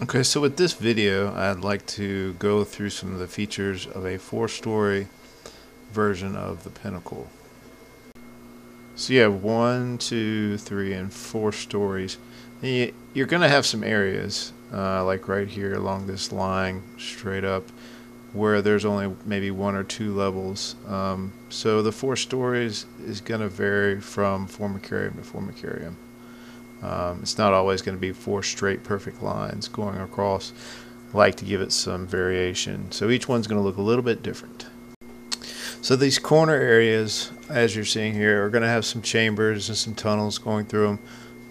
Okay, so with this video, I'd like to go through some of the features of a 4-story version of the Pinnacle. So you have 1, 2, 3, and 4 stories. And you're going to have some areas, like right here along this line, straight up, where there's only maybe 1 or 2 levels. So the 4 stories is going to vary from Formicarium to Formicarium. It's not always going to be 4 straight perfect lines going across. I like to give it some variation. So each one's going to look a little bit different. So these corner areas, as you're seeing here, are going to have some chambers and some tunnels going through them.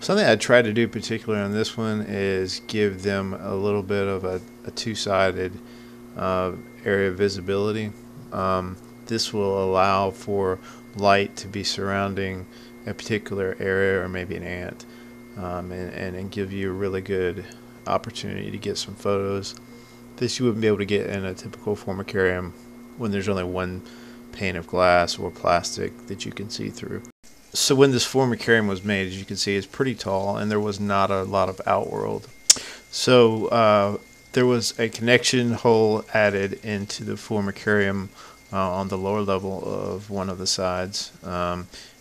Something I tried to do particularly on this one is give them a little bit of a two-sided area of visibility. This will allow for light to be surrounding a particular area or maybe an ant. And give you a really good opportunity to get some photos that you wouldn't be able to get in a typical Formicarium when there's only one pane of glass or plastic that you can see through. So when this Formicarium was made, as you can see, it's pretty tall and there was not a lot of outworld. So there was a connection hole added into the Formicarium on the lower level of one of the sides.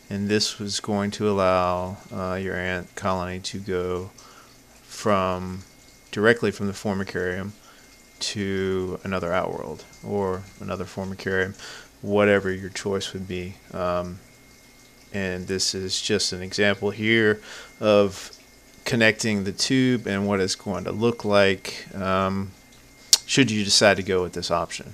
And this was going to allow your ant colony to go directly from the Formicarium to another outworld or another Formicarium, whatever your choice would be. And this is just an example here of connecting the tube and what it's going to look like should you decide to go with this option.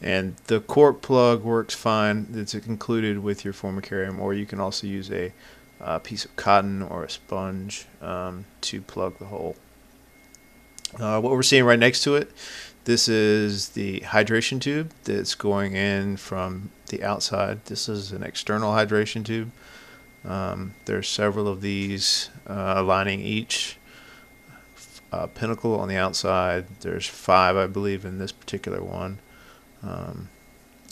And the cork plug works fine. It's included with your Formicarium, or you can also use a piece of cotton or a sponge to plug the hole. What we're seeing right next to it, this is the hydration tube that's going in from the outside. This is an external hydration tube. There's several of these lining each Pinnacle on the outside. There's 5, I believe, in this particular one.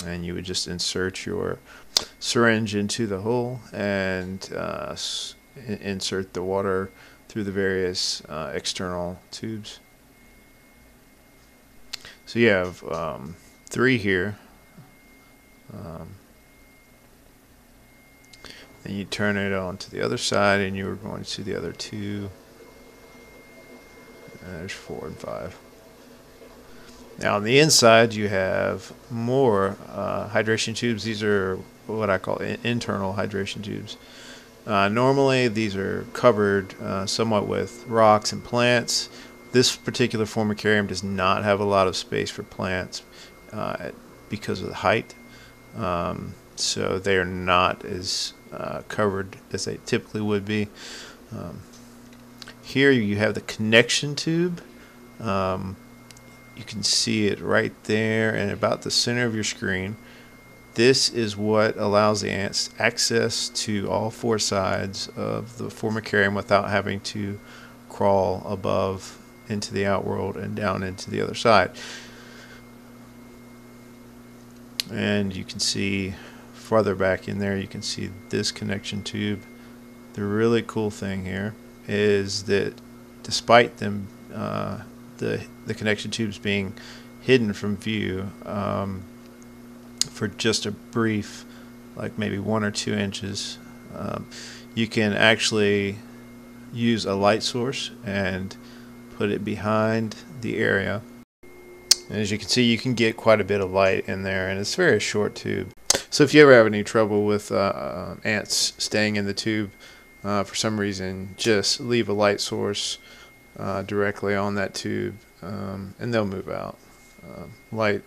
And you would just insert your syringe into the hole and insert the water through the various external tubes. So you have 3 here. Then you turn it on to the other side and you're going to the other 2. And there's 4 and 5. Now on the inside you have more hydration tubes. These are what I call internal hydration tubes. Normally these are covered somewhat with rocks and plants. This particular Formicarium does not have a lot of space for plants because of the height. So they are not as covered as they typically would be. Here you have the connection tube. You can see it right there and about the center of your screen. This is what allows the ants access to all 4 sides of the Formicarium without having to crawl above into the outworld and down into the other side. And you can see farther back in there, you can see this connection tube. The really cool thing here is that despite them the connection tubes being hidden from view for just a brief, like maybe 1 or 2 inches, you can actually use a light source and put it behind the area. And as you can see, you can get quite a bit of light in there, and it's a very short tube. So if you ever have any trouble with ants staying in the tube for some reason, just leave a light source directly on that tube and they'll move out. Light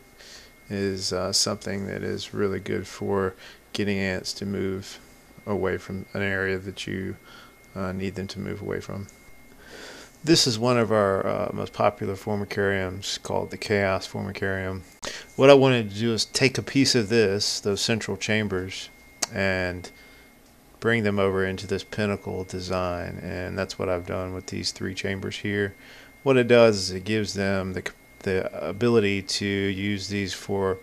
is something that is really good for getting ants to move away from an area that you need them to move away from. This is one of our most popular Formicariums called the Chaos Formicarium. What I wanted to do is take a piece of this, those central chambers, and bring them over into this Pinnacle design, and that's what I've done with these 3 chambers here. What it does is it gives them the ability to use these for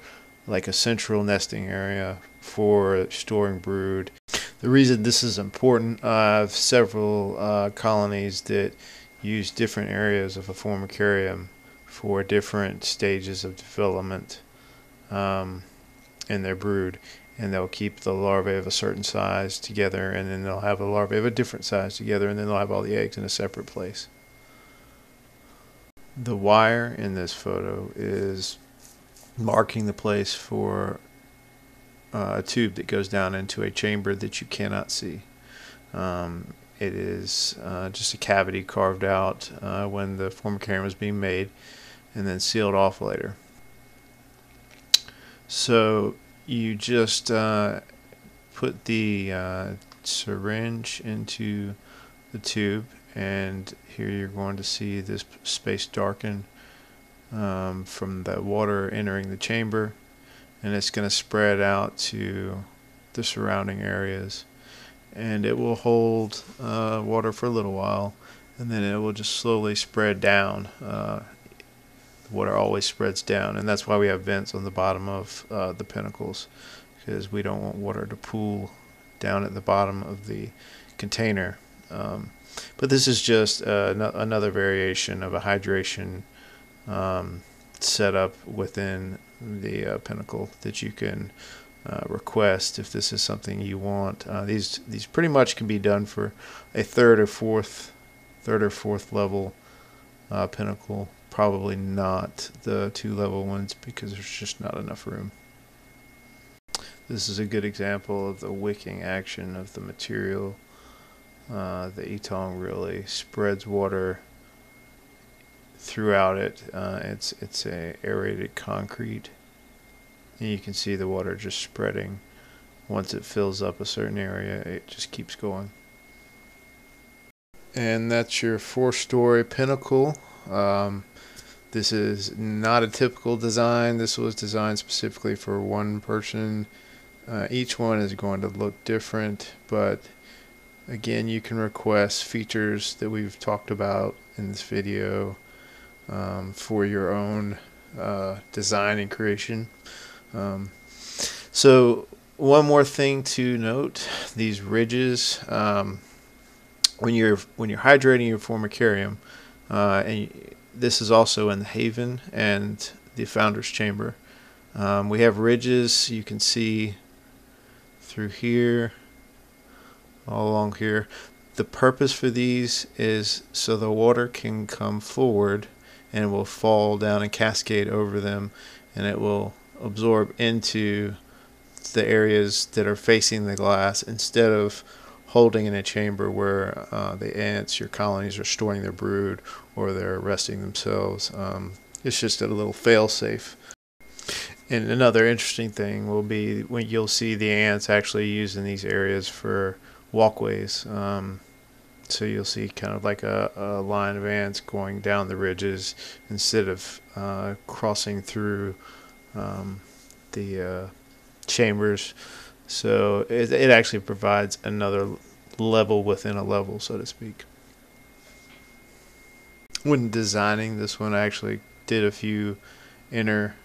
like a central nesting area for storing brood. The reason this is important, I have several colonies that use different areas of a formicarium for different stages of development in their brood, and they'll keep the larvae of a certain size together, and then they'll have the larvae of a different size together, and then they'll have all the eggs in a separate place. The wire in this photo is marking the place for a tube that goes down into a chamber that you cannot see. It is just a cavity carved out when the formicarium was being made and then sealed off later. So you just put the syringe into the tube, and here you're going to see this space darken from the water entering the chamber, and it's going to spread out to the surrounding areas, and it will hold water for a little while, and then it will just slowly spread down. Water always spreads down, and that's why we have vents on the bottom of the pinnacles, because we don't want water to pool down at the bottom of the container. But this is just another variation of a hydration setup within the Pinnacle that you can request if this is something you want. These pretty much can be done for a third or fourth level Pinnacle. Probably not the 2-level ones, because there's just not enough room. This is a good example of the wicking action of the material. The etong really spreads water throughout it. It's a aerated concrete, and you can see the water just spreading. Once it fills up a certain area, it just keeps going. And that's your 4-story Pinnacle. This is not a typical design. This was designed specifically for one person. Each one is going to look different, but again, you can request features that we've talked about in this video for your own design and creation. So one more thing to note: these ridges, when you're hydrating your formicarium, and this is also in the haven and the founder's chamber, we have ridges. You can see through here, all along here. The purpose for these is so the water can come forward and it will fall down and cascade over them, and it will absorb into the areas that are facing the glass, instead of holding in a chamber where the ants, your colonies, are storing their brood or they're resting themselves. It's just a little fail-safe. And another interesting thing will be when you'll see the ants actually using these areas for walkways. So you'll see kind of like a line of ants going down the ridges instead of crossing through the chambers. So it actually provides another level within a level, so to speak. When designing this one, I actually did a few inner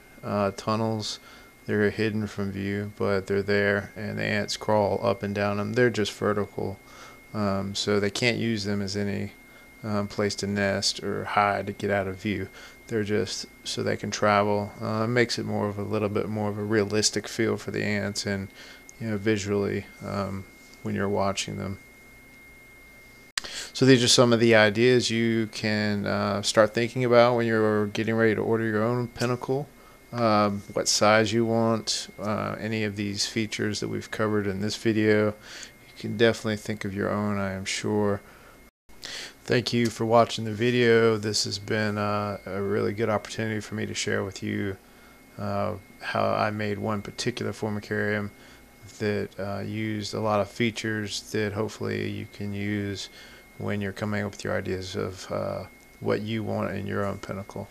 tunnels. They're hidden from view, but they're there, and the ants crawl up and down them. They're just vertical, so they can't use them as any place to nest or hide to get out of view. They're just so they can travel. It makes it a little bit more of a realistic feel for the ants, and visually when you're watching them. So these are some of the ideas you can start thinking about when you're getting ready to order your own Pinnacle. What size you want, any of these features that we've covered in this video. You can definitely think of your own, I am sure. Thank you for watching the video. This has been a really good opportunity for me to share with you how I made one particular formicarium that used a lot of features that hopefully you can use when you're coming up with your ideas of what you want in your own Pinnacle.